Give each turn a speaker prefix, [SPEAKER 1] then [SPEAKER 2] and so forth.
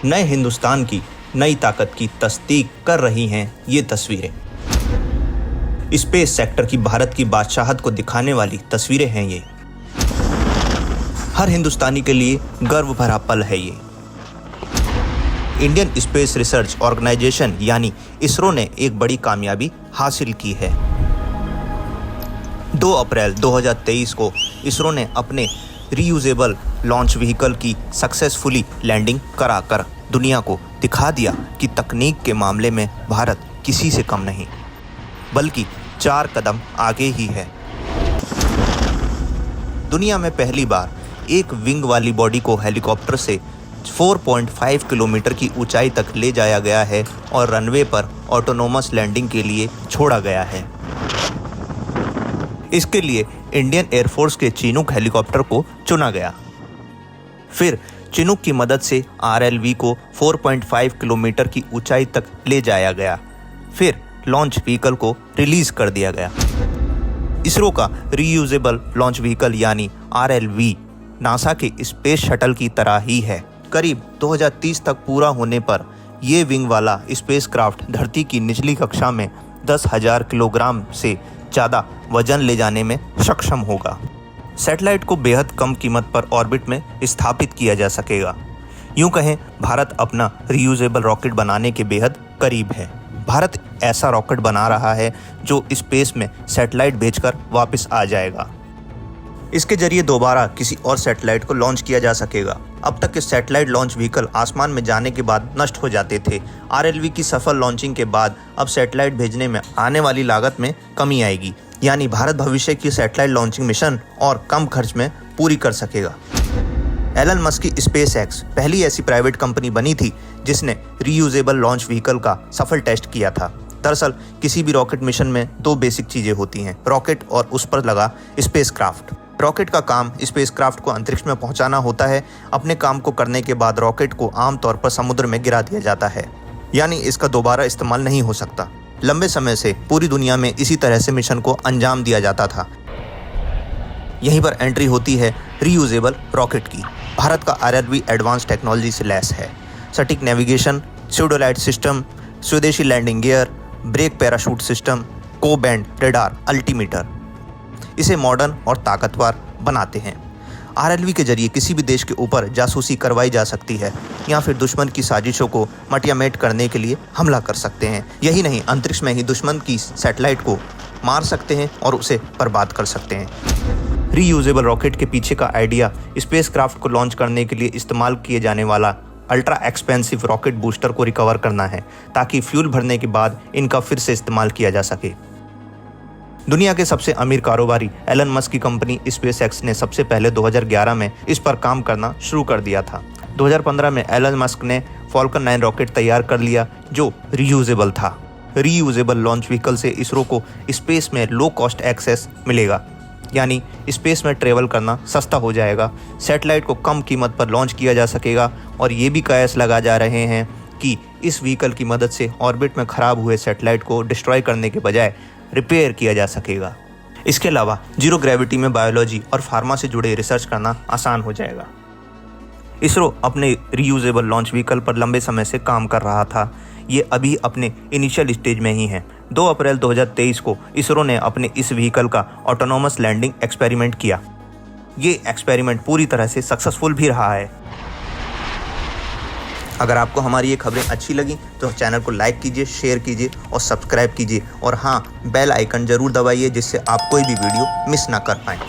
[SPEAKER 1] नए हिंदुस्तान की नई ताकत की तस्दीक कर रही हैं ये तस्वीरें। स्पेस सेक्टर की भारत की बादशाहत को दिखाने वाली तस्वीरें हैं ये। हर हिंदुस्तानी के लिए गर्व भरा पल है ये। इंडियन स्पेस रिसर्च ऑर्गेनाइजेशन यानी इसरो ने एक बड़ी कामयाबी हासिल की है। 2 अप्रैल 2023 को इसरो ने अपने रीयूजेबल लॉन्च व्हीकल की सक्सेसफुली लैंडिंग कराकर दुनिया को दिखा दिया कि तकनीक के मामले में भारत किसी से कम नहीं, बल्कि 4 कदम आगे ही है। दुनिया में पहली बार एक विंग वाली बॉडी को हेलीकॉप्टर से 4.5 किलोमीटर की ऊंचाई तक ले जाया गया है और रनवे पर ऑटोनोमस लैंडिंग के लिए छोड़ा गया है। इसके लिए इंडियन एयरफोर्स के चिनूक हेलीकॉप्टर को चुना गया। फिर चिनूक की मदद से RLV को 4.5 किलोमीटर की ऊंचाई तक ले जाया गया। फिर लॉन्च व्हीकल को रिलीज कर दिया गया। इसरो का रीयूजेबल लॉन्च व्हीकल यानी RLV नासा के स्पेस शटल की तरह ही है। करीब 2030 तक पूरा होने पर यह विंग वाला स्पेसक्राफ्ट धरती की निचली कक्षा में 10,000 किलोग्राम से ज़्यादा वजन ले जाने में सक्षम होगा। सैटेलाइट को बेहद कम कीमत पर ऑर्बिट में स्थापित किया जा सकेगा। यूं कहें, भारत अपना रीयूजेबल रॉकेट बनाने के बेहद करीब है। भारत ऐसा रॉकेट बना रहा है जो स्पेस में सैटेलाइट भेजकर वापस आ जाएगा। इसके जरिए दोबारा किसी और सैटेलाइट को लॉन्च किया जा सकेगा। अब तक के सैटेलाइट लॉन्च व्हीकल आसमान में जाने के बाद नष्ट हो जाते थे। RLV की सफल लॉन्चिंग के बाद अब सैटेलाइट भेजने में आने वाली लागत में कमी आएगी, यानी भारत भविष्य की सैटेलाइट लॉन्चिंग मिशन और कम खर्च में पूरी कर सकेगा। एलन मस्क की SpaceX पहली ऐसी प्राइवेट कंपनी बनी थी जिसने रीयूजेबल लॉन्च व्हीकल का सफल टेस्ट किया था। दरअसल किसी भी रॉकेट मिशन में 2 बेसिक चीजें होती हैं, रॉकेट और उस पर लगा स्पेसक्राफ्ट। रॉकेट का काम स्पेसक्राफ्ट को अंतरिक्ष में पहुंचाना होता है। अपने काम को करने के बाद रॉकेट को आमतौर पर समुद्र में गिरा दिया जाता है, यानी इसका दोबारा इस्तेमाल नहीं हो सकता। लंबे समय से पूरी दुनिया में इसी तरह से मिशन को अंजाम दिया जाता था। यहीं पर एंट्री होती है रीयूजेबल रॉकेट की। भारत का RLV एडवांस टेक्नोलॉजी से लैस है। सटीक नेविगेशन, स्यूडोलाइट सिस्टम, स्वदेशी landing gear, brake parachute system, को बैंड रेडार, अल्टीमीटर इसे मॉडर्न और ताकतवर बनाते हैं। RLV के जरिए किसी भी देश के ऊपर जासूसी करवाई जा सकती है या फिर दुश्मन की साजिशों को मटियामेट करने के लिए हमला कर सकते हैं। यही नहीं, अंतरिक्ष में ही दुश्मन की सैटेलाइट को मार सकते हैं और उसे बर्बाद कर सकते हैं। रीयूजेबल रॉकेट के पीछे का आइडिया स्पेसक्राफ्ट को लॉन्च करने के लिए इस्तेमाल किए जाने वाला अल्ट्रा एक्सपेंसिव रॉकेट बूस्टर को रिकवर करना है, ताकि फ्यूल भरने के बाद इनका फिर से इस्तेमाल किया जा सके। दुनिया के सबसे अमीर कारोबारी एलन मस्क की कंपनी SpaceX ने सबसे पहले 2011 में इस पर काम करना शुरू कर दिया था। 2015 में एलन मस्क ने फॉल्कन 9 रॉकेट तैयार कर लिया जो रीयूजेबल था। रीयूजेबल लॉन्च व्हीकल से इसरो को स्पेस में लो कॉस्ट एक्सेस मिलेगा, यानी स्पेस में ट्रेवल करना सस्ता हो जाएगा। सैटेलाइट को कम कीमत पर लॉन्च किया जा सकेगा और ये भी कयास लगा जा रहे हैं कि इस व्हीकल की मदद से ऑर्बिट में खराब हुए सैटेलाइट को डिस्ट्रॉय करने के बजाय रिपेयर किया जा सकेगा। इसके अलावा जीरो ग्रेविटी में बायोलॉजी और फार्मा से जुड़े रिसर्च करना आसान हो जाएगा। इसरो अपने रीयूजेबल लॉन्च व्हीकल पर लंबे समय से काम कर रहा था। ये अभी अपने इनिशियल स्टेज में ही है। 2 अप्रैल 2023 को इसरो ने अपने इस व्हीकल का ऑटोनोमस लैंडिंग एक्सपेरिमेंट किया। ये एक्सपेरिमेंट पूरी तरह से सक्सेसफुल भी रहा है। अगर आपको हमारी ये खबरें अच्छी लगी तो चैनल को लाइक कीजिए, शेयर कीजिए और सब्सक्राइब कीजिए। और हाँ, बेल आइकन जरूर दबाइए जिससे आप कोई भी वीडियो मिस ना कर पाएँ।